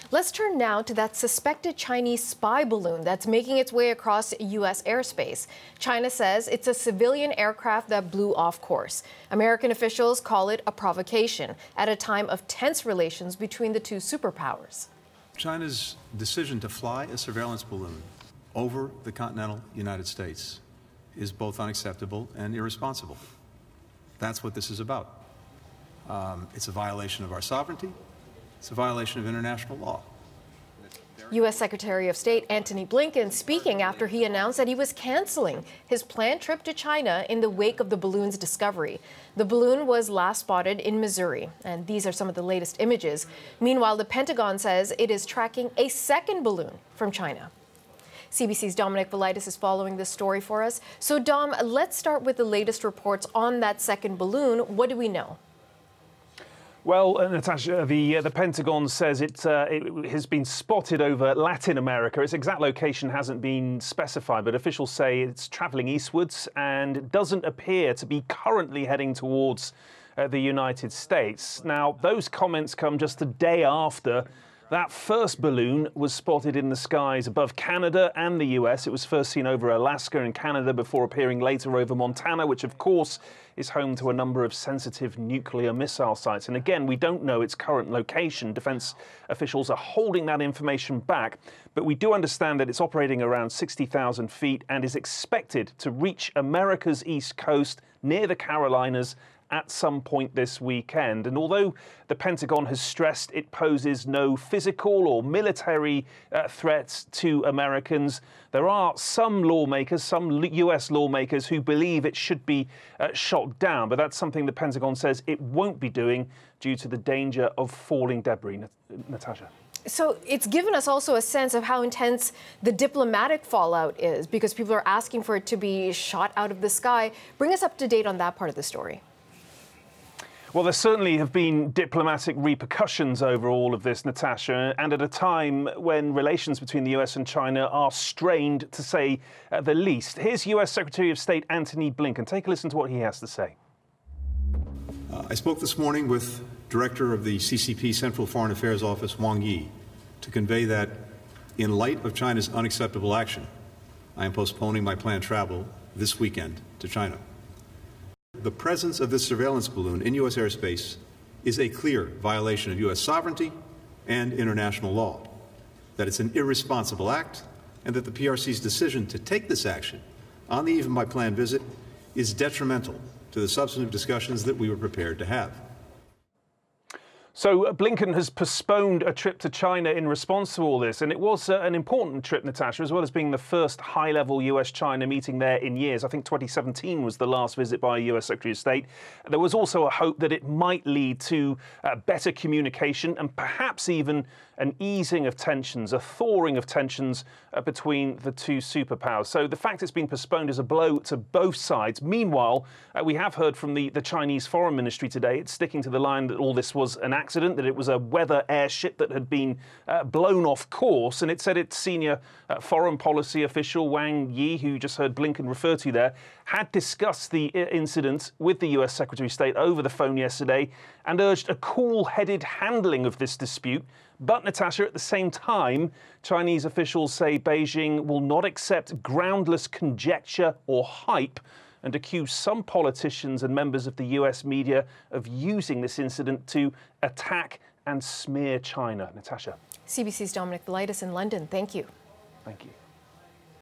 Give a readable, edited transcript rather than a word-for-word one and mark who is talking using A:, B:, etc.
A: Let's turn now to that suspected Chinese spy balloon that's making its way across U.S. airspace. China says it's a civilian aircraft that blew off course. American officials call it a provocation at a time of tense relations between the two superpowers.
B: China's decision to fly a surveillance balloon over the continental United States is both unacceptable and irresponsible. That's what this is about. It's a violation of our sovereignty. It's a violation of international law.
A: U.S. Secretary of State Antony Blinken speaking after he announced that he was canceling his planned trip to China in the wake of the balloon's discovery. The balloon was last spotted in Missouri, and these are some of the latest images. Meanwhile, the Pentagon says it is tracking a second balloon from China. CBC's Dominic Velitis is following this story for us. So, Dom, let's start with the latest reports on that second balloon. What do we know?
C: Well, Natasha, the Pentagon says it has been spotted over Latin America. Its exact location hasn't been specified, but officials say it's travelling eastwards and doesn't appear to be currently heading towards the United States. Now, those comments come just a day after that first balloon was spotted in the skies above Canada and the US. It was first seen over Alaska and Canada before appearing later over Montana, which of course is home to a number of sensitive nuclear missile sites. And again, we don't know its current location. Defense officials are holding that information back, but we do understand that it's operating around 60,000 feet and is expected to reach America's east coast near the Carolinas at some point this weekend. And although the Pentagon has stressed it poses no physical or military threats to Americans, there are some lawmakers, some US lawmakers, who believe it should be shot down. But that's something the Pentagon says it won't be doing due to the danger of falling debris. Natasha.
A: So it's given us also a sense of how intense the diplomatic fallout is, because people are asking for it to be shot out of the sky. Bring us up to date on that part of the story.
C: Well, there certainly have been diplomatic repercussions over all of this, Natasha, and at a time when relations between the US and China are strained, to say the least. Here's US Secretary of State Antony Blinken. Take a listen to what he has to say.
B: I spoke this morning with Director of the CCP Central Foreign Affairs Office, Wang Yi, to convey that in light of China's unacceptable action, I am postponing my planned travel this weekend to China. The presence of this surveillance balloon in U.S. airspace is a clear violation of U.S. sovereignty and international law, that it's an irresponsible act, and that the PRC's decision to take this action on the eve of my planned visit is detrimental to the substantive discussions that we were prepared to have.
C: So Blinken has postponed a trip to China in response to all this, and it was an important trip, Natasha, as well as being the first high-level US-China meeting there in years. I think 2017 was the last visit by a US Secretary of State. There was also a hope that it might lead to better communication and perhaps even an easing of tensions, a thawing of tensions between the two superpowers. So the fact it's been postponed is a blow to both sides. Meanwhile, we have heard from the Chinese Foreign Ministry today. It's sticking to the line that all this was an accident, that it was a weather airship that had been blown off course. And it said its senior foreign policy official, Wang Yi, who you just heard Blinken refer to there, had discussed the incident with the US Secretary of State over the phone yesterday and urged a cool-headed handling of this dispute. But, Natasha, at the same time, Chinese officials say Beijing will not accept groundless conjecture or hype and accuse some politicians and members of the US media of using this incident to attack and smear China. Natasha.
A: CBC's Dominic Velitis in London. Thank you.
C: Thank you.